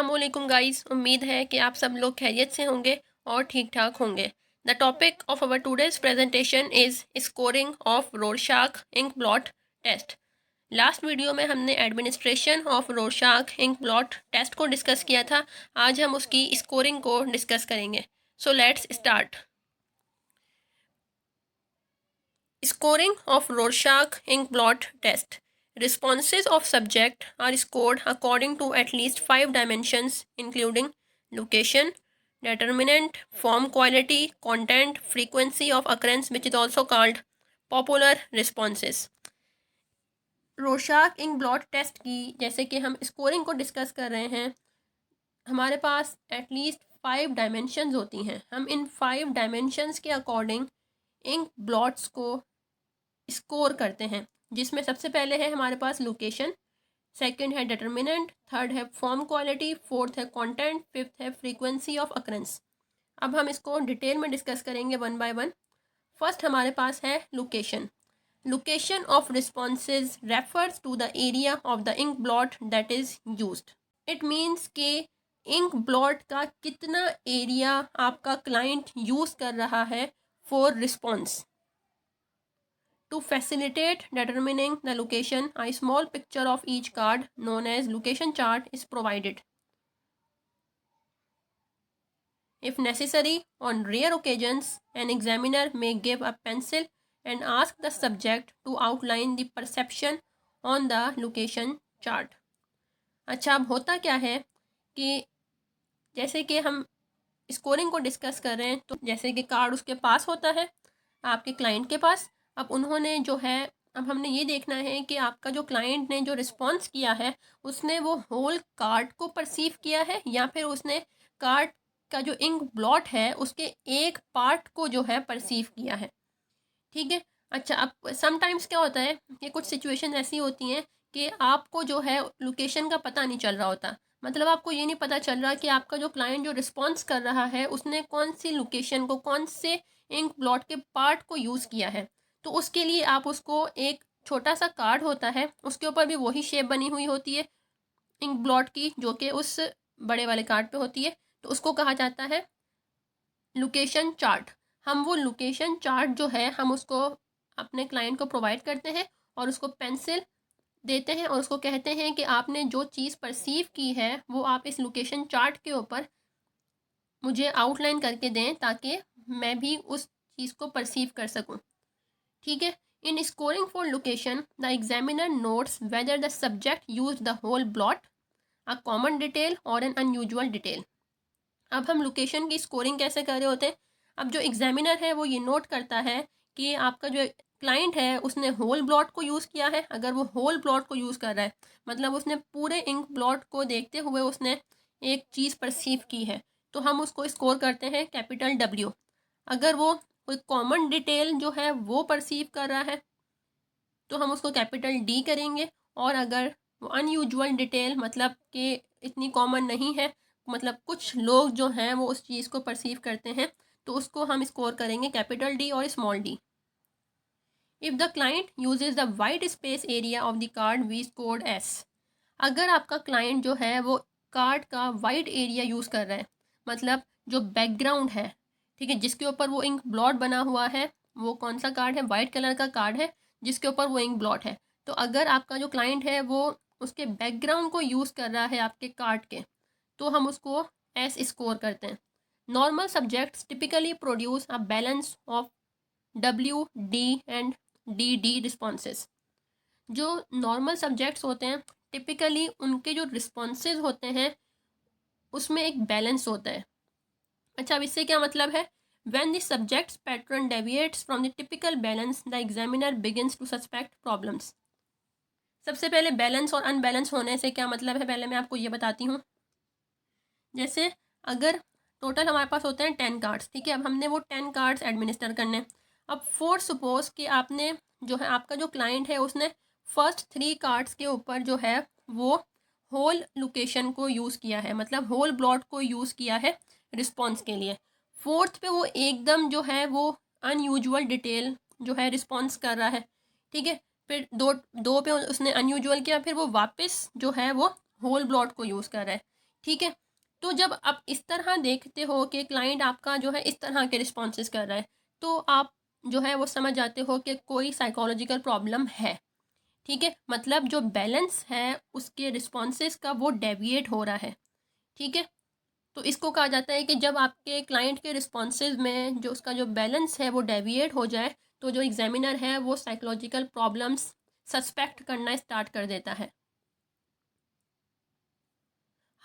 अस्सलामुअलैकुम गाइस, उम्मीद है कि आप सब लोग खैरियत से होंगे और ठीक ठाक होंगे। The topic of our today's presentation is scoring of Rorschach ink blot test. Last video में हमने administration of Rorschach ink blot test को डिस्कस किया था। आज हम उसकी स्कोरिंग को डिस्कस करेंगे। So let's start. Scoring of Rorschach ink blot test. Responses of subject are scored according to at least 5 dimensions including location, determinant, form quality, content, frequency of occurrence which is also called popular responses. Rorschach ink blot test की जैसे कि हम scoring को discuss कर रहे हैं, हमारे पास at least 5 dimensions होती हैं। हम इन 5 डायमेंशंस के अकॉर्डिंग इंक ब्लॉट्स को स्कोर करते हैं, जिसमें सबसे पहले है हमारे पास लोकेशन, सेकंड है डिटर्मिनेंट, थर्ड है फॉर्म क्वालिटी, फोर्थ है कंटेंट, फिफ्थ है फ्रीक्वेंसी ऑफ अकरेंस। अब हम इसको डिटेल में डिस्कस करेंगे वन बाय वन। फर्स्ट हमारे पास है location. Location of responses refers to the area of the ink blot that is used. It means के इंक ब्लॉट का कितना एरिया आपका क्लाइंट यूज़ कर रहा है for response. To facilitate determining the location, a small picture of each card known as location chart is provided. If necessary, on rare occasions, an examiner may give a pencil and ask the subject to outline the perception on the location chart. अच्छा, अब होता क्या है कि जैसे कि हम scoring को डिस्कस कर रहे हैं, तो जैसे कि कार्ड उसके पास होता है, आपके क्लाइंट के पास। अब उन्होंने जो है, अब हमने ये देखना है कि आपका जो क्लाइंट ने जो रिस्पॉन्स किया है, उसने वो होल कार्ड को परसीव किया है या फिर उसने कार्ड का जो इंक ब्लॉट है उसके एक पार्ट को जो है परसीव किया है। ठीक है। अच्छा, अब समटाइम्स क्या होता है कि कुछ सिचुएशन ऐसी होती हैं कि आपको जो है लोकेशन का पता नहीं चल रहा होता। मतलब आपको ये नहीं पता चल रहा कि आपका जो क्लाइंट जो रिस्पॉन्स कर रहा है उसने कौन सी लोकेशन को, कौन से इंक ब्लॉट के पार्ट को यूज़ किया है। तो उसके लिए आप उसको, एक छोटा सा कार्ड होता है, उसके ऊपर भी वही शेप बनी हुई होती है इंक ब्लॉट की, जो कि उस बड़े वाले कार्ड पे होती है, तो उसको कहा जाता है लोकेशन चार्ट। हम वो लोकेशन चार्ट जो है, हम उसको अपने क्लाइंट को प्रोवाइड करते हैं और उसको पेंसिल देते हैं और उसको कहते हैं कि आपने जो चीज़ परसीव की है वो आप इस लोकेशन चार्ट के ऊपर मुझे आउटलाइन करके दें, ताकि मैं भी उस चीज़ को परसीव कर सकूं। ठीक है। In scoring for location, the examiner notes whether the subject use the whole blot, a common detail or an unusual detail. अब हम लोकेशन की स्कोरिंग कैसे कर रहे होते हैं। अब जो एग्जामिनर है वो ये नोट करता है कि आपका जो क्लाइंट है उसने होल ब्लॉट को यूज़ किया है। अगर वो होल ब्लॉट को यूज़ कर रहा है, मतलब उसने पूरे इंक ब्लॉट को देखते हुए उसने एक चीज़ परसीव की है, तो हम उसको स्कोर करते हैं कैपिटल W। अगर वो कोई कॉमन डिटेल जो है वो परसीव कर रहा है तो हम उसको कैपिटल D करेंगे। और अगर वो अनयूजुअल डिटेल, मतलब कि इतनी कॉमन नहीं है, मतलब कुछ लोग जो हैं वो उस चीज़ को परसीव करते हैं, तो उसको हम स्कोर करेंगे कैपिटल D और small d। If the client uses the white space area of the card we scored S। अगर आपका क्लाइंट जो है वो कार्ड का वाइट एरिया यूज़ कर रहा है, मतलब जो बैकग्राउंड है, ठीक है, जिसके ऊपर वो इंक ब्लॉट बना हुआ है, वो कौन सा कार्ड है, वाइट कलर का कार्ड है जिसके ऊपर वो इंक ब्लॉट है। तो अगर आपका जो क्लाइंट है वो उसके बैकग्राउंड को यूज़ कर रहा है आपके कार्ड के, तो हम उसको एस स्कोर करते हैं। Normal subjects typically produce a balance of W, D and D responses. जो नॉर्मल सब्जेक्ट्स होते हैं, टिपिकली उनके जो रिस्पॉन्सेज होते हैं उसमें एक बैलेंस होता है। अच्छा, अब इससे क्या मतलब है। When the subject's pattern deviates from the typical balance, the examiner begins to suspect problems. सबसे पहले बैलेंस और अनबैलेंस होने से क्या मतलब है, पहले मैं आपको ये बताती हूँ। जैसे अगर टोटल हमारे पास होते हैं 10 कार्ड्स, ठीक है, अब हमने वो 10 कार्ड्स एडमिनिस्टर करने। अब फोर सपोज कि आपने जो है, आपका जो क्लाइंट है उसने फर्स्ट 3 कार्ड्स के ऊपर जो है वो होल लोकेशन को यूज़ किया है, मतलब होल ब्लॉट को यूज़ किया है रिस्पॉन्स के लिए। फोर्थ पे वो एकदम जो है वो अनयूजुअल डिटेल जो है रिस्पॉन्स कर रहा है, ठीक है। फिर दो दो पे उसने अनयूजुअल किया, फिर वो वापस जो है वो होल ब्लॉट को यूज़ कर रहा है। ठीक है। तो जब आप इस तरह देखते हो कि क्लाइंट आपका जो है इस तरह के रिस्पॉन्सेज कर रहा है, तो आप जो है वो समझ जाते हो कि कोई साइकोलॉजिकल प्रॉब्लम है। ठीक है, मतलब जो बैलेंस है उसके रिस्पॉन्सेज का वो डेविएट हो रहा है। ठीक है, तो इसको कहा जाता है कि जब आपके क्लाइंट के रिस्पॉन्सेज में जो उसका जो बैलेंस है वो डेविएट हो जाए, तो जो एग्जामिनर है वो साइकोलॉजिकल प्रॉब्लम्स सस्पेक्ट करना स्टार्ट कर देता है।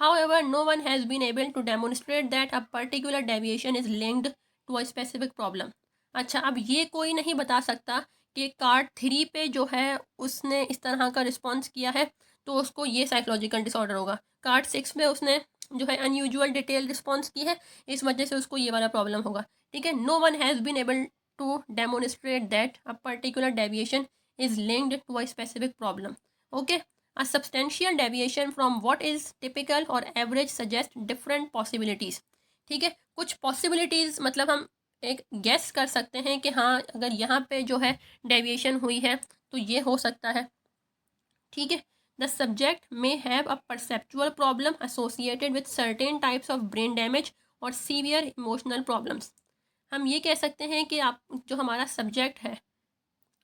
However, no one has been able to demonstrate that a particular deviation is linked to a specific problem. अच्छा, अब ये कोई नहीं बता सकता कि कार्ड 3 पे जो है उसने इस तरह का रिस्पॉन्स किया है तो उसको ये साइकोलॉजिकल डिसऑर्डर होगा। कार्ड 6 पे उसने जो है अनयूजुअल डिटेल रिस्पॉन्स की है, इस वजह से उसको ये वाला प्रॉब्लम होगा। ठीक है, no one has been able to demonstrate that a particular deviation is linked to a specific problem. Okay, a substantial deviation from what is typical or average suggests different possibilities. ठीक है, कुछ possibilities मतलब हम एक guess कर सकते हैं कि हाँ अगर यहाँ पे जो है deviation हुई है तो ये हो सकता है। ठीक है, the subject may have a perceptual problem associated with certain types of brain damage or severe emotional problems. हम ये कह सकते हैं कि आप जो हमारा सब्जेक्ट है,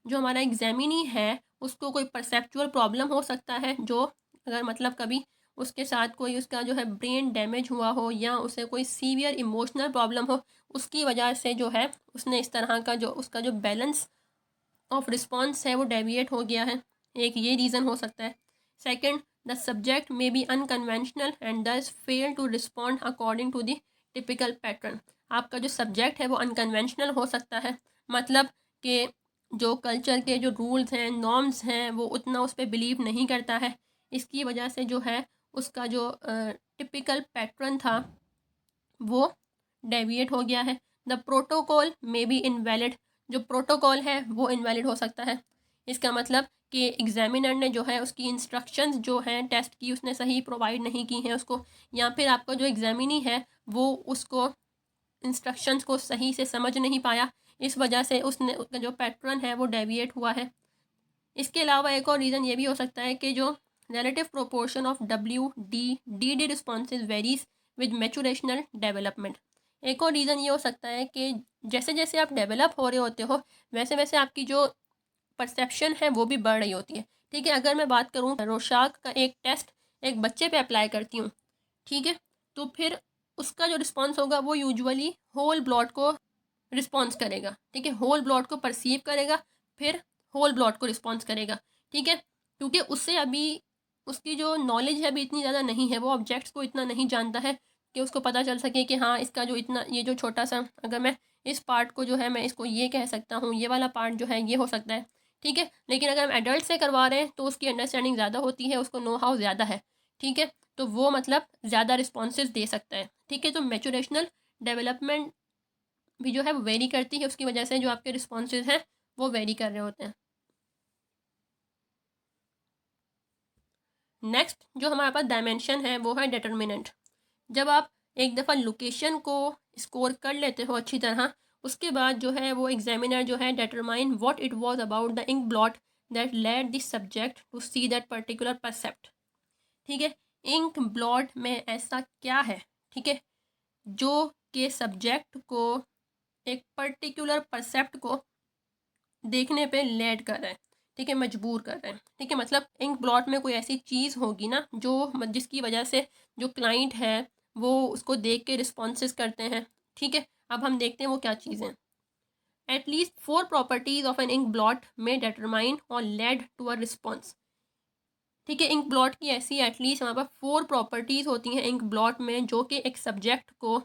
जो हमारा एग्जामिनी है, उसको कोई परसेप्चुअल प्रॉब्लम हो सकता है, जो अगर मतलब कभी उसके साथ कोई उसका जो है ब्रेन डैमेज हुआ हो या उसे कोई सीवियर इमोशनल प्रॉब्लम हो, उसकी वजह से जो है उसने इस तरह का जो उसका जो बैलेंस ऑफ रिस्पॉन्स है वो डेविएट हो गया है। एक ये रीज़न हो सकता है। Second, the subject may be unconventional and thus fail to respond according to the typical pattern. आपका जो सब्जेक्ट है वो अनकन्वेंशनल हो सकता है, मतलब कि जो कल्चर के जो रूल्स हैं नॉर्म्स हैं वो उतना उस पर बिलीव नहीं करता है। इसकी वजह से जो है उसका जो टिपिकल पैटर्न था वो डेविएट हो गया है। The protocol may be invalid, जो प्रोटोकॉल है वो इनवैलिड हो सकता है। इसका मतलब कि एग्जामिनर ने जो है उसकी इंस्ट्रक्शंस जो हैं टेस्ट की उसने सही प्रोवाइड नहीं की हैं उसको, या फिर आपका जो एग्जामिनी है वो उसको इंस्ट्रक्शंस को सही से समझ नहीं पाया, इस वजह से उसने उसका जो पैटर्न है वो डेविएट हुआ है। इसके अलावा एक और रीज़न ये भी हो सकता है कि जो relative proportion of WD responses varies with maturational development. एक और रीज़न ये हो सकता है कि जैसे जैसे आप डेवलप हो रहे होते हो वैसे वैसे आपकी जो परसेप्शन है वो भी बढ़ रही होती है। ठीक है, अगर मैं बात करूँ रोशाक का एक टेस्ट एक बच्चे पे अप्लाई करती हूँ, ठीक है, तो फिर उसका जो रिस्पॉन्स होगा वो यूजुअली होल ब्लॉट को रिस्पॉन्स करेगा। ठीक है, होल ब्लॉट को परसीव करेगा, फिर होल ब्लॉट को रिस्पॉन्स करेगा। ठीक है, क्योंकि उससे अभी उसकी जो नॉलेज है अभी इतनी ज़्यादा नहीं है, वो ऑब्जेक्ट्स को इतना नहीं जानता है कि उसको पता चल सके कि हाँ इसका जो इतना ये जो छोटा सा अगर मैं इस पार्ट को जो है मैं इसको ये कह सकता हूँ, ये वाला पार्ट जो है ये हो सकता है। ठीक है, लेकिन अगर हम एडल्ट से करवा रहे हैं तो उसकी अंडरस्टैंडिंग ज़्यादा होती है, उसको नो हाउ ज़्यादा है। ठीक है, तो वो मतलब ज़्यादा रिस्पॉन्सेज दे सकता है। ठीक है, तो मैचुरेशनल डेवलपमेंट भी जो है वो वेरी करती है, उसकी वजह से जो आपके रिस्पॉन्सेज हैं वो वेरी कर रहे होते हैं। नेक्स्ट जो हमारे पास डायमेंशन है वो है डिटर्मिनेंट। जब आप एक दफ़ा लोकेशन को स्कोर कर लेते हो अच्छी तरह, उसके बाद जो है वो एग्जामिनर जो है determine what it was about the ink blot that led the subject to see that particular percept. ठीक है, इंक ब्लॉट में ऐसा क्या है, ठीक है, जो के सब्जेक्ट को एक पर्टिकुलर परसेप्ट को देखने पे लेड कर रहा है। ठीक है, मजबूर कर रहे हैं। ठीक है, मतलब इंक ब्लॉट में कोई ऐसी चीज़ होगी ना जो जिसकी वजह से जो क्लाइंट है वो उसको देख के रिस्पॉन्सेस करते हैं। ठीक है, अब हम देखते हैं वो क्या चीज़ें। At least 4 properties of an ink blot में डिटरमाइन और लेड टू अ रिस्पॉन्स। ठीक है, इंक ब्लॉट की ऐसी एटलीस्ट हमारे पास 4 प्रॉपर्टीज़ होती हैं इंक ब्लॉट में, जो कि एक सब्जेक्ट को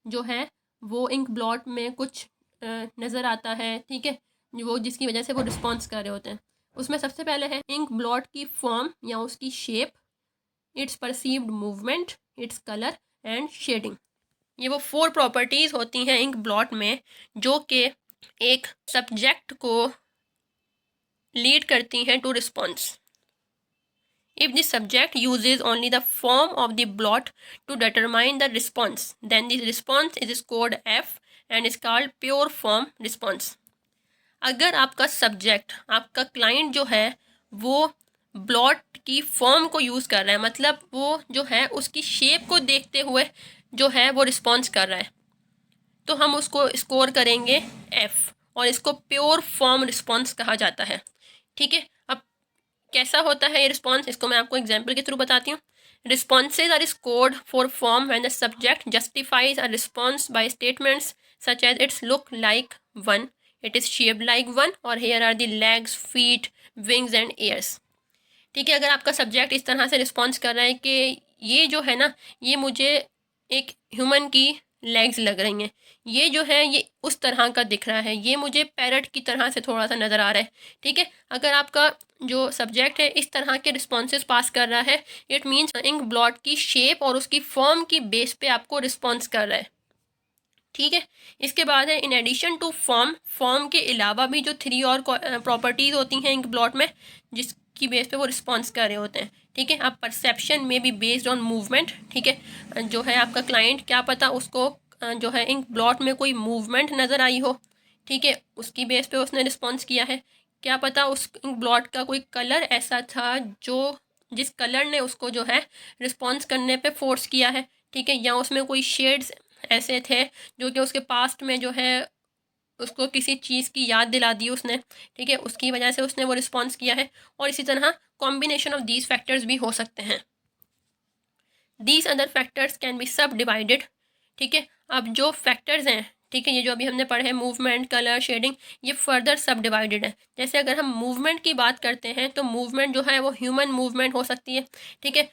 जो है वो इंक ब्लॉट में कुछ नज़र आता है। ठीक है, वो जिसकी वजह से वो रिस्पॉन्स कर रहे होते हैं। उसमें सबसे पहले है इंक ब्लॉट की फॉर्म या उसकी shape, its perceived movement, its colour and shading. ये वो 4 प्रॉपर्टीज़ होती हैं इंक ब्लॉट में जो कि एक सब्जेक्ट को लीड करती हैं to response. If the subject uses only the form of the blot to determine the response, then the response is scored F and is called pure form response. अगर आपका subject आपका client जो है वो blot की form को use कर रहा है, मतलब वो जो है उसकी शेप को देखते हुए जो है वो रिस्पॉन्स कर रहा है, तो हम उसको स्कोर करेंगे F, और इसको प्योर फॉर्म रिस्पॉन्स कहा जाता है। ठीक है, अब कैसा होता है ये रिस्पॉन्स, इसको मैं आपको एग्जाम्पल के थ्रू बताती हूँ। Responses are scored for form when the subject justifies a response by statements such as it's look like one, it is shaped like one, और here are the legs, feet, wings and ears. ठीक है, अगर आपका subject इस तरह से response कर रहा है कि ये जो है ना, ये मुझे एक ह्यूमन की लेग्स लग रही हैं, ये जो है ये उस तरह का दिख रहा है, ये मुझे पैरट की तरह से थोड़ा सा नज़र आ रहा है। ठीक है, अगर आपका जो सब्जेक्ट है इस तरह के रिस्पॉन्सेज पास कर रहा है, इट मीन्स इंक ब्लॉट की शेप और उसकी फॉर्म की बेस पे आपको रिस्पॉन्स कर रहा है। ठीक है, इसके बाद है इन एडिशन टू फॉर्म के अलावा भी जो 3 और प्रॉपर्टीज़ होती हैं इंक ब्लॉट में, जिसकी बेस पे वो रिस्पॉन्स कर रहे होते हैं। ठीक है, अब परसेप्शन में भी बेस्ड ऑन मूवमेंट। ठीक है, जो है आपका क्लाइंट, क्या पता उसको जो है इंक ब्लॉट में कोई मूवमेंट नज़र आई हो, ठीक है, उसकी बेस पे उसने रिस्पॉन्स किया है। क्या पता उस इंक ब्लॉट का कोई कलर ऐसा था जो जिस कलर ने उसको जो है रिस्पॉन्स करने पे फोर्स किया है। ठीक है, या उसमें कोई शेड्स ऐसे थे जो कि उसके पास्ट में जो है उसको किसी चीज़ की याद दिला दी उसने। ठीक है, उसकी वजह से उसने वो रिस्पॉन्स किया है, और इसी तरह कॉम्बिनेशन ऑफ दीज फैक्टर्स भी हो सकते हैं। These other factors can be सब डिवाइडेड। ठीक है, अब जो फैक्टर्स हैं, ठीक है, ये जो अभी हमने पढ़े हैं, मूवमेंट, कलर, शेडिंग, ये फर्दर सब डिवाइडेड है। जैसे अगर हम मूवमेंट की बात करते हैं तो मूवमेंट जो है वो ह्यूमन मूवमेंट हो सकती है। ठीक है,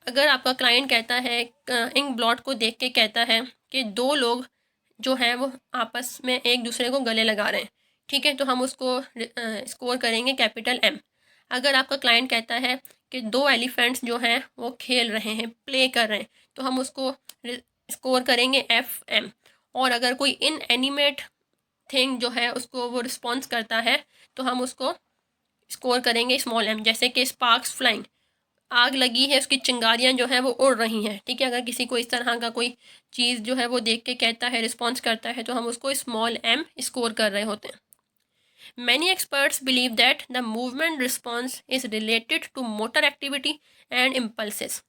अगर आपका क्लाइंट कहता है, इंक ब्लॉट को देख के कहता है कि 2 लोग जो हैं वो आपस में एक दूसरे को गले लगा रहे हैं, ठीक है, तो हम उसको स्कोर करेंगे कैपिटल M। अगर आपका क्लाइंट कहता है कि 2 एलिफेंट्स जो हैं वो खेल रहे हैं, प्ले कर रहे हैं, तो हम उसको स्कोर करेंगे FM। और अगर कोई इनएनिमेट थिंग जो है उसको वो रिस्पॉन्स करता है, तो हम उसको स्कोर करेंगे स्मॉल m, जैसे कि स्पार्क्स फ्लाइंग, आग लगी है, उसकी चिंगारियां जो है वो उड़ रही हैं। ठीक है, अगर किसी को इस तरह का कोई चीज़ जो है वो देख के कहता है, रिस्पॉन्स करता है, तो हम उसको स्मॉल m स्कोर कर रहे होते हैं। Many experts believe that the movement response is related to motor activity and impulses.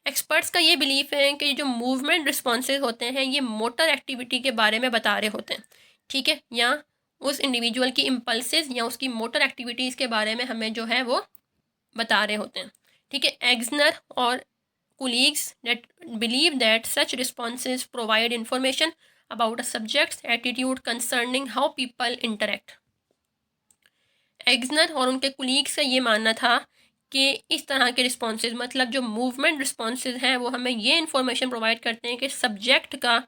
Experts का ये बिलीफ है कि जो मूवमेंट रिस्पॉन्सेज होते हैं ये मोटर एक्टिविटी के बारे में बता रहे होते हैं। ठीक है, या उस इंडिविजुअल की इम्पल्सेस या उसकी मोटर एक्टिविटीज़ के बारे में हमें जो है वो बता रहे होते हैं। ठीक है, एग्जनर और colleagues that believe that such responses provide information about a subject's attitude concerning how people interact. एग्जनर और उनके कुलीग्स का ये मानना था कि इस तरह के रिस्पॉन्सेज, मतलब जो मूवमेंट रिस्पॉन्सेज हैं, वो हमें ये इन्फॉर्मेशन प्रोवाइड करते हैं कि सब्जेक्ट का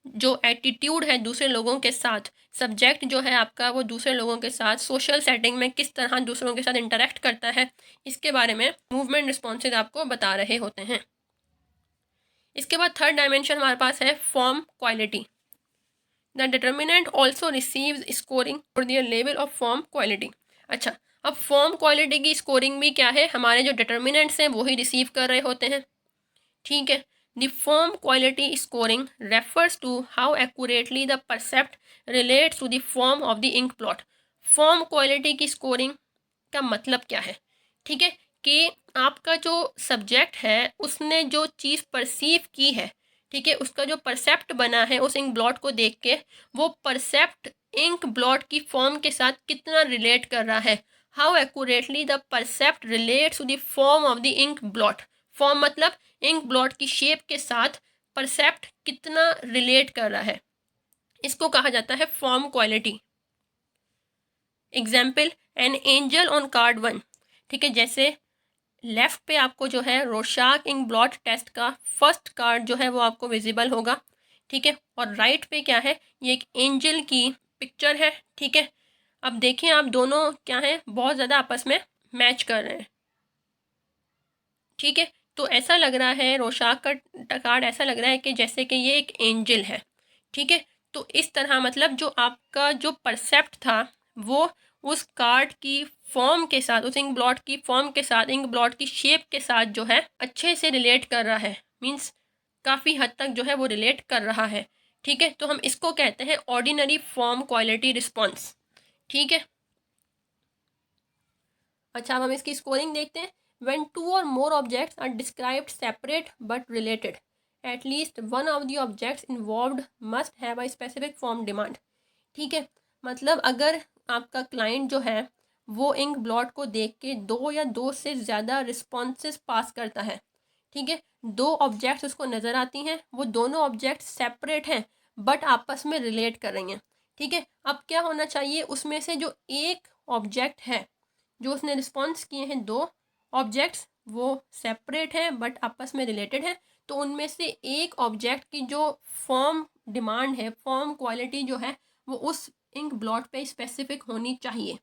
जो एटीट्यूड है दूसरे लोगों के साथ, सब्जेक्ट जो है आपका वो दूसरे लोगों के साथ सोशल सेटिंग में किस तरह दूसरों के साथ इंटरेक्ट करता है, इसके बारे में मूवमेंट रिस्पॉन्सेज आपको बता रहे होते हैं। इसके बाद थर्ड डायमेंशन हमारे पास है form quality. The determinant also receives scoring for their level of form quality. अच्छा, अब फॉर्म क्वालिटी की स्कोरिंग भी क्या है, हमारे जो डिटर्मिनेंट्स हैं वो ही रिसीव कर रहे होते हैं। ठीक है, the form quality scoring refers to how accurately the percept relates to the form of the ink blot. Form quality की स्कोरिंग का मतलब क्या है? ठीक है, कि आपका जो सब्जेक्ट है उसने जो चीज़ परसीव की है, ठीक है, उसका जो परसेप्ट बना है उस इंक ब्लॉट को देख के, वो परसेप्ट इंक ब्लॉट की फॉर्म के साथ कितना रिलेट कर रहा है। How accurately the percept relates to the form of the ink blot. Form मतलब इंक ब्लॉट की शेप के साथ परसेप्ट कितना रिलेट कर रहा है, इसको कहा जाता है form quality. Example, an angel on card 1। ठीक है, जैसे लेफ्ट पे आपको जो है रोशाक इंक ब्लॉट टेस्ट का फर्स्ट कार्ड जो है वो आपको विजिबल होगा। ठीक है, और राइट पे क्या है, ये एक एंजल की पिक्चर है। ठीक है, अब देखें आप दोनों क्या है, बहुत ज़्यादा आपस में मैच कर रहे हैं। ठीक है, तो ऐसा लग रहा है रोशाक का कार्ड ऐसा लग रहा है कि जैसे कि ये एक एंजल है। ठीक है, तो इस तरह मतलब जो आपका जो परसेप्ट था वो उस कार्ड की फॉर्म के साथ, उस इंक ब्लॉट की फॉर्म के साथ, इंक ब्लॉट की शेप के साथ जो है अच्छे से रिलेट कर रहा है, मीन्स काफ़ी हद तक जो है वो रिलेट कर रहा है। ठीक है, तो हम इसको कहते हैं ऑर्डिनरी फॉर्म क्वालिटी रिस्पॉन्स। ठीक है, अच्छा, अब हम इसकी स्कोरिंग देखते हैं। व्हेन टू और more objects are described separate but related, at least one of the objects involved must have a specific form demand. ठीक है, मतलब अगर आपका क्लाइंट जो है वो इंक ब्लॉट को देख के दो या दो से ज़्यादा रिस्पॉन्सेस पास करता है, ठीक है, दो ऑब्जेक्ट्स उसको नज़र आती हैं, वो दोनों ऑब्जेक्ट्स सेपरेट हैं बट आपस में रिलेट कर रही हैं। ठीक है, अब क्या होना चाहिए, उसमें से जो एक ऑब्जेक्ट है, जो उसने रिस्पॉन्स किए हैं दो ऑब्जेक्ट्स, वो सेपरेट हैं बट आपस में रिलेटेड है, तो उनमें से एक ऑब्जेक्ट की जो फॉर्म डिमांड है, फॉर्म क्वालिटी जो है, वो उस इंक ब्लॉट पे स्पेसिफिक होनी चाहिए।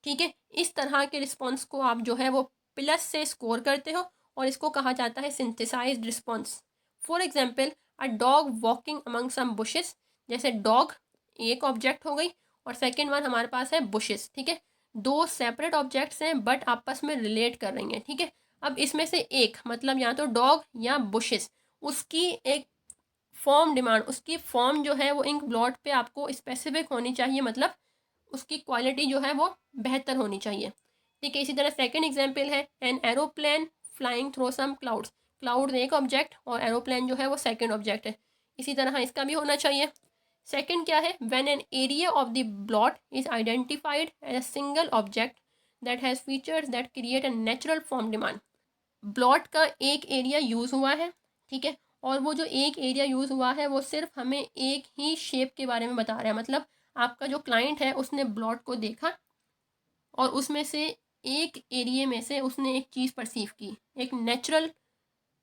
ठीक है, इस तरह के रिस्पॉन्स को आप जो है वो प्लस से स्कोर करते हो और इसको कहा जाता है synthesized response. For example, a dog walking among some bushes, जैसे डॉग एक ऑब्जेक्ट हो गई और सेकेंड वन हमारे पास है बुशेस। ठीक है, दो सेपरेट ऑब्जेक्ट्स हैं बट आपस में रिलेट कर रही हैं। ठीक है, अब इसमें से एक, मतलब या तो डॉग या बुशेस, उसकी एक फॉर्म डिमांड, उसकी फॉर्म जो है वो इंक ब्लॉट पे आपको स्पेसिफिक होनी चाहिए, मतलब उसकी क्वालिटी जो है वो बेहतर होनी चाहिए। ठीक है, इसी तरह सेकंड एग्जांपल है an aeroplane flying through some clouds. Cloud एक ऑब्जेक्ट और एरोप्लेन जो है वो सेकंड ऑब्जेक्ट है। इसी तरह इसका भी होना चाहिए। सेकंड क्या है, when an area of the blot is identified as a single object that has features that create a natural form demand. Blot का एक एरिया यूज़ हुआ है, ठीक है, और वो जो एक एरिया यूज़ हुआ है वो सिर्फ हमें एक ही शेप के बारे में बता रहा है। मतलब आपका जो क्लाइंट है उसने ब्लॉट को देखा और उसमें से एक एरिया में से उसने एक चीज़ परसीव की, एक नेचुरल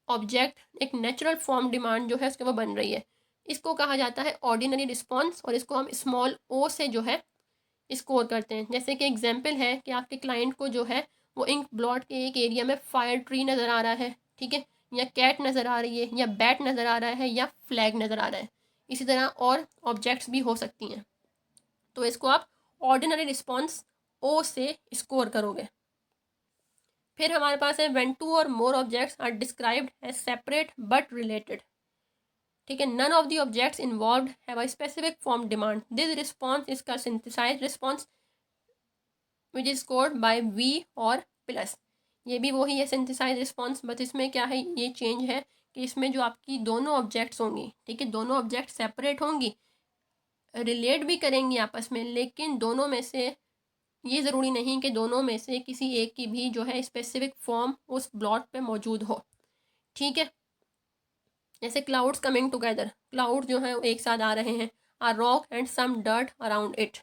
ऑब्जेक्ट, एक नेचुरल फॉर्म डिमांड जो है उसके वो बन रही है। इसको कहा जाता है ऑर्डिनरी रिस्पॉन्स और इसको हम स्मॉल ओ से जो है स्कोर करते हैं। जैसे कि एग्जाम्पल है कि आपके क्लाइंट को जो है वो इंक ब्लॉट के एक एरिया में फायर ट्री नज़र आ रहा है, ठीक है, या कैट नज़र आ रही है, या बैट नज़र आ रहा है, या फ्लैग नज़र आ रहा है। इसी तरह और ऑब्जेक्ट्स भी हो सकती हैं। तो इसको आप ऑर्डिनरी रिस्पॉन्स ओ से स्कोर करोगे। फिर हमारे पास है व्हेन टू और more objects are described as separate but related. ठीक है, none of the objects involved have a specific form demand, this response is का synthesized response which is scored by V or plus. ये भी वही है synthesise response, but इसमें क्या है, ये चेंज है कि इसमें जो आपकी दोनों ऑब्जेक्ट्स होंगी, ठीक है, दोनों ऑब्जेक्ट सेपरेट होंगी, रिलेट भी करेंगी आपस में, लेकिन दोनों में से ये ज़रूरी नहीं कि दोनों में से किसी एक की भी जो है स्पेसिफिक फॉर्म उस ब्लॉट पे मौजूद हो। ठीक है, जैसे क्लाउड्स कमिंग टुगेदर, क्लाउड जो है एक साथ आ रहे हैं, a rock and some dirt around it.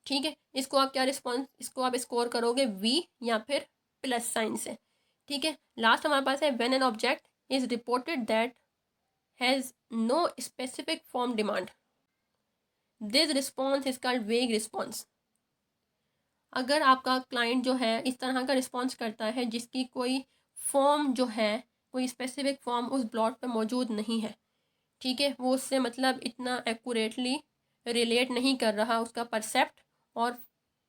ठीक है, इसको आप क्या रिस्पॉन्स, इसको आप स्कोर करोगे वी या फिर प्लस साइन से। ठीक है, लास्ट हमारे पास है when an object is reported that has no specific form demand, this response is called vague response. अगर आपका क्लाइंट जो है इस तरह का रिस्पॉन्स करता है जिसकी कोई फॉर्म जो है, कोई स्पेसिफिक फॉर्म उस ब्लॉट पर मौजूद नहीं है, ठीक है, वो उससे मतलब इतना एक्यूरेटली रिलेट नहीं कर रहा उसका परसेप्ट और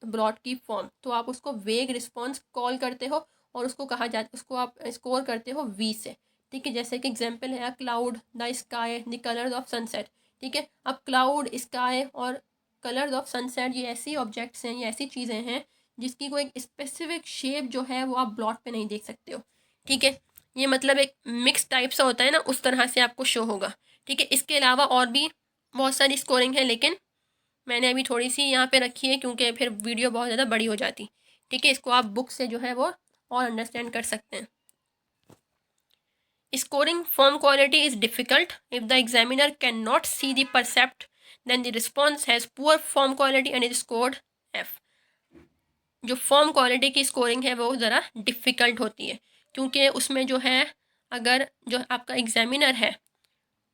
ब्लॉट की फॉर्म, तो आप उसको वेग रिस्पॉन्स कॉल करते हो और उसको कहा जाता, उसको आप स्कोर करते हो वी से। ठीक है, जैसे कि एग्जांपल है cloud, the sky, the colours of sunset. ठीक है, अब क्लाउड, स्काई और कलर्स ऑफ सनसेट ये ऐसी ऑब्जेक्ट्स हैं, ये ऐसी चीज़ें हैं जिसकी कोई स्पेसिफिक शेप जो है वो आप ब्लॉट पे नहीं देख सकते हो। ठीक है, ये मतलब एक मिक्स टाइप सा होता है ना, उस तरह से आपको शो होगा। ठीक है, इसके अलावा और भी बहुत सारी स्कोरिंग है, लेकिन मैंने अभी थोड़ी सी यहाँ पे रखी है क्योंकि फिर वीडियो बहुत ज़्यादा बड़ी हो जाती। ठीक है, इसको आप बुक से जो है वो और अंडरस्टैंड कर सकते हैं। Scoring form quality is difficult if the examiner can not see the percept, then the response has poor form quality and is scored F. जो फॉर्म क्वालिटी की स्कोरिंग है वो ज़रा डिफ़िकल्ट होती है, क्योंकि उसमें जो है अगर जो आपका एग्जामिनर है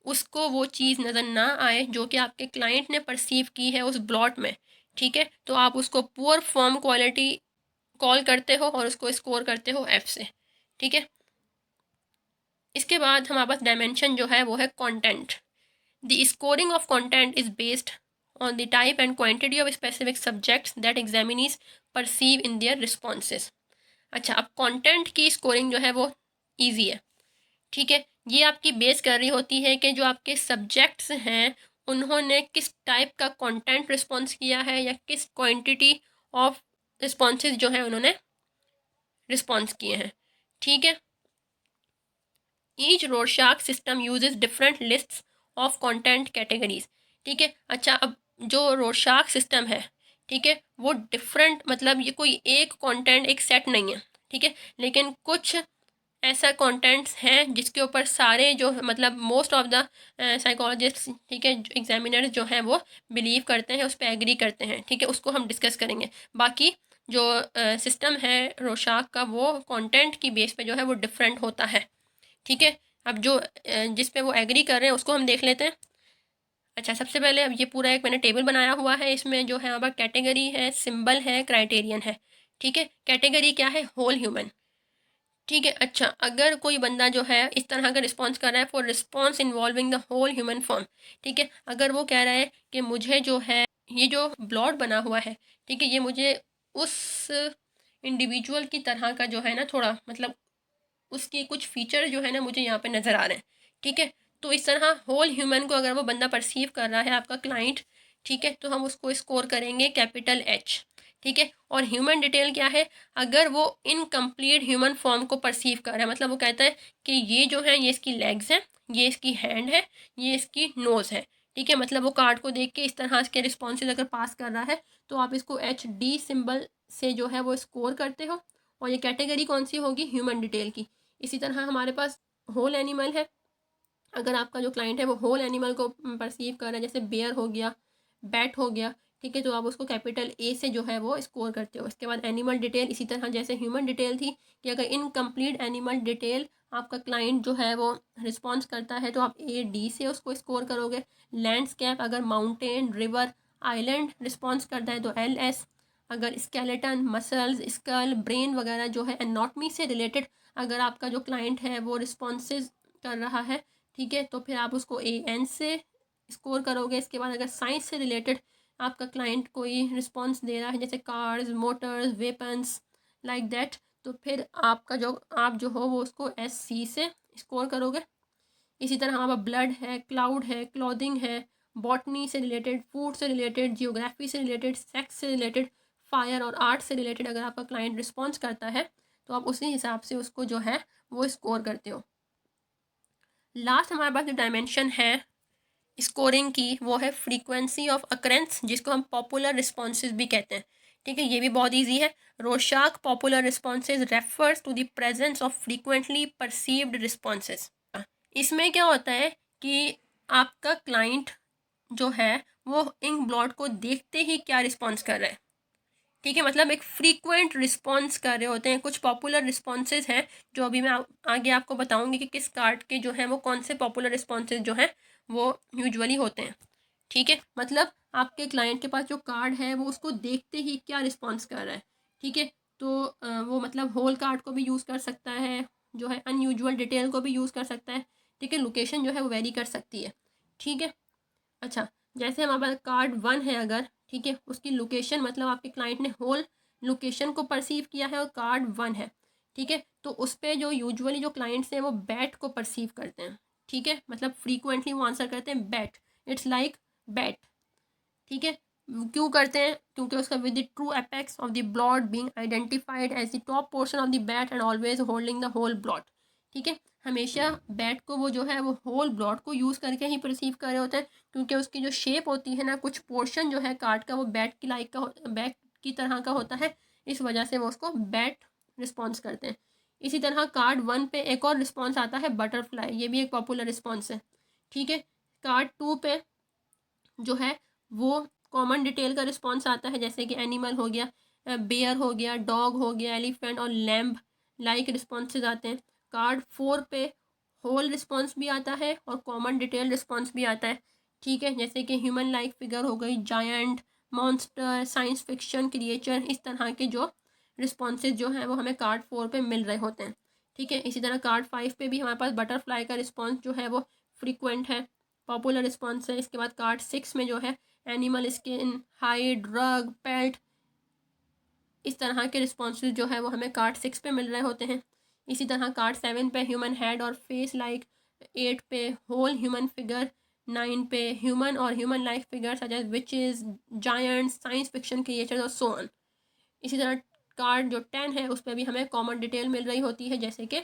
उसको वो चीज़ नज़र ना आए जो कि आपके क्लाइंट ने परसीव की है उस ब्लॉट में, ठीक है, तो आप उसको पुअर फॉर्म क्वालिटी कॉल करते हो और उसको स्कोर करते हो एफ से। ठीक है, इसके बाद हमारे पास डायमेंशन जो है वो है content. The scoring of content is based on the type and quantity of specific subjects that examinees perceive in their responses. अच्छा, अब कंटेंट की स्कोरिंग जो है वो ईजी है। ठीक है, ये आपकी बेस कर रही होती है कि जो आपके सब्जेक्ट्स हैं उन्होंने किस टाइप का कंटेंट रिस्पॉन्स किया है या किस क्वांटिटी ऑफ रिस्पॉन्सेज जो है उन्होंने रिस्पॉन्स किए हैं। ठीक है, each Rorschach system uses different lists of content categories. ठीक है, अच्छा अब जो रोरशाक सिस्टम है, ठीक है, वो डिफरेंट मतलब ये कोई एक कंटेंट एक सेट नहीं है, ठीक है, लेकिन कुछ ऐसा कंटेंट्स हैं जिसके ऊपर सारे जो मतलब मोस्ट ऑफ द साइकोलॉजिस्ट, ठीक है, एग्जामिनर्स जो हैं वो बिलीव करते हैं, उस पर एग्री करते हैं। ठीक है, उसको हम डिस्कस करेंगे। बाकी जो सिस्टम है रोशाक का, वो कंटेंट की बेस पे जो है वो डिफरेंट होता है। ठीक है, अब जो जिस पे वो एग्री कर रहे हैं उसको हम देख लेते हैं। अच्छा, सबसे पहले अब ये पूरा एक मैंने टेबल बनाया हुआ है, इसमें जो है हमारा कैटेगरी है, सिंबल है, क्राइटेरियन है। ठीक है, कैटेगरी क्या है? Whole human. ठीक है, अच्छा अगर कोई बंदा जो है इस तरह का रिस्पॉन्स कर रहा है, for response involving the whole human form. ठीक है, अगर वो कह रहा है कि मुझे जो है ये जो ब्लॉट बना हुआ है, ठीक है, ये मुझे उस इंडिविजुअल की तरह का जो है ना, थोड़ा मतलब उसके कुछ फीचर जो है ना मुझे यहाँ पे नज़र आ रहे हैं। ठीक है, तो इस तरह होल ह्यूमन को अगर वो बंदा परसीव कर रहा है, आपका क्लाइंट, ठीक है, तो हम उसको स्कोर करेंगे कैपिटल एच। ठीक है, और ह्यूमन डिटेल क्या है? अगर वो इनकम्प्लीट ह्यूमन फॉर्म को परसीव कर रहा है, मतलब वो कहता है कि ये जो है ये इसकी लेग्स हैं, ये इसकी हैंड है, ये इसकी नोज़ है। ठीक है, मतलब वो कार्ड को देख के इस तरह के रिस्पॉन्सेज अगर पास कर रहा है, तो आप इसको एच डी सिम्बल से जो है वो स्कोर करते हो। और ये कैटेगरी कौन सी होगी? ह्यूमन डिटेल की। इसी तरह हमारे पास होल एनिमल है। अगर आपका जो क्लाइंट है वो होल एनिमल को परसीव कर रहा है, जैसे बेयर हो गया, बैट हो गया, ठीक है, तो आप उसको कैपिटल ए से जो है वो स्कोर करते हो। इसके बाद एनिमल डिटेल, इसी तरह जैसे ह्यूमन डिटेल थी कि अगर इनकम्प्लीट एनिमल डिटेल आपका क्लाइंट जो है वो रिस्पॉन्स करता है, तो आप ए डी से उसको स्कोर करोगे। लैंडस्केप, अगर माउंटेन, रिवर, आइलैंड रिस्पॉन्स करता है तो एल एस। अगर स्केलेटन, मसल्स, स्कल, ब्रेन वगैरह जो है एनाटॉमी से रिलेटेड अगर आपका जो क्लाइंट है वो रिस्पॉन्सेज कर रहा है, ठीक है, तो फिर आप उसको ए एन से स्कोर करोगे। इसके बाद अगर साइंस से रिलेटेड आपका क्लाइंट कोई रिस्पॉन्स दे रहा है, जैसे cars, Motors, weapons, like that, तो फिर आपका जो आप जो हो वो उसको एस सी से स्कोर करोगे। इसी तरह हमारा ब्लड है, क्लाउड है, क्लॉथिंग है, बॉटनी से रिलेटेड, फूड से रिलेटेड, जियोग्राफी से रिलेटेड, सेक्स से रिलेटेड, फायर और आर्ट से रिलेटेड अगर आपका क्लाइंट रिस्पॉन्स करता है, तो आप उसी हिसाब से उसको जो है वो स्कोर करते हो। लास्ट हमारे पास जो डायमेंशन है स्कोरिंग की, वो है फ्रीक्वेंसी ऑफ अकरेंस, जिसको हम पॉपुलर रिस्पॉन्सेज भी कहते हैं। ठीक है, ये भी बहुत ईजी है। Rorschach popular responses refers to the presence of frequently perceived responses. इसमें क्या होता है कि आपका क्लाइंट जो है वो इंक ब्लॉट को देखते ही क्या रिस्पॉन्स कर रहा है। ठीक है, मतलब एक फ्रीक्वेंट रिस्पॉन्स कर रहे होते हैं। कुछ पॉपुलर रिस्पॉन्सेज हैं जो अभी मैं आगे आपको बताऊंगी कि किस कार्ड के जो है वो कौन से पॉपुलर रिस्पॉन्सेज जो हैं वो यूजुअली होते हैं। ठीक है, मतलब आपके क्लाइंट के पास जो कार्ड है वो उसको देखते ही क्या रिस्पॉन्स कर रहा है। ठीक है, तो वो मतलब होल कार्ड को भी यूज़ कर सकता है, जो है अनयूजुअल डिटेल को भी यूज़ कर सकता है। ठीक है, लोकेशन जो है वो वेरी कर सकती है। ठीक है, अच्छा जैसे हमारे पास कार्ड 1 है अगर, ठीक है, उसकी लोकेशन मतलब आपके क्लाइंट ने होल लोकेशन को परसीव किया है और कार्ड 1 है। ठीक है, तो उस पर जो यूजुअली जो क्लाइंट्स हैं वो बैट को परसीव करते हैं। ठीक है, मतलब फ्रीक्वेंटली वो आंसर करते हैं बैट, इट्स लाइक बैट। ठीक है, क्यों करते हैं? क्योंकि उसका with the true apex of the blot being identified as the top portion of the bat and always holding the whole blot. ठीक है, हमेशा बैट को वो जो है वो होल ब्लॉट को यूज़ करके ही परसीव कर रहे होते हैं, क्योंकि उसकी जो शेप होती है ना, कुछ पोर्शन जो है कार्ड का वो बैट की लाइक का बैट की तरह का होता है, इस वजह से वो उसको बैट रिस्पॉन्स करते हैं। इसी तरह कार्ड 1 पे एक और रिस्पॉन्स आता है बटरफ्लाई, ये भी एक पॉपुलर रिस्पॉन्स है। ठीक है, कार्ड 2 पे जो है वो कॉमन डिटेल का रिस्पॉन्स आता है, जैसे कि एनिमल हो गया, बेयर हो गया, डॉग हो गया, एलिफेंट और लैम्ब लाइक रिस्पॉन्सेज आते हैं। कार्ड 4 पे होल रिस्पॉन्स भी आता है और कॉमन डिटेल रिस्पॉन्स भी आता है। ठीक है, जैसे कि ह्यूमन लाइक फिगर हो गई, giant, monster, science fiction creature, इस तरह के जो रिस्पॉन्सेज जो हैं वो हमें कार्ड 4 पे मिल रहे होते हैं। ठीक है, इसी तरह कार्ड 5 पे भी हमारे पास बटरफ्लाई का रिस्पॉन्स जो है वो फ्रीक्वेंट है, पॉपुलर रिस्पॉन्स है। इसके बाद कार्ड 6 में जो है animal skin, hide, drug, peeled, इस तरह के रिस्पॉन्सेज जो है वो हमें कार्ड 6 पे मिल रहे होते हैं। इसी तरह कार्ड 7 पे ह्यूमन हेड और फेस लाइक, 8 पे होल ह्यूमन फिगर, 9 पे ह्यूमन और human like figure such as witches, giants, science fiction creatures और सो ऑन। इसी तरह कार्ड जो 10 है उस पर भी हमें कॉमन डिटेल मिल रही होती है, जैसे कि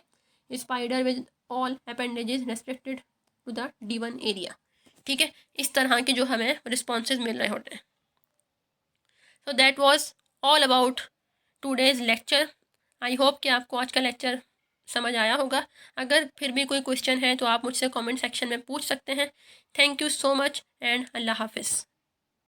spider with all appendages restricted to the D1 area. ठीक है, इस तरह के जो हमें रिस्पॉन्सेज मिल रहे होते हैं। So that was all about today's lecture. I hope कि आपको आज का लेक्चर समझ आया होगा। अगर फिर भी कोई क्वेश्चन है तो आप मुझसे कमेंट सेक्शन में पूछ सकते हैं। Thank you so much and अल्लाह हाफिज़।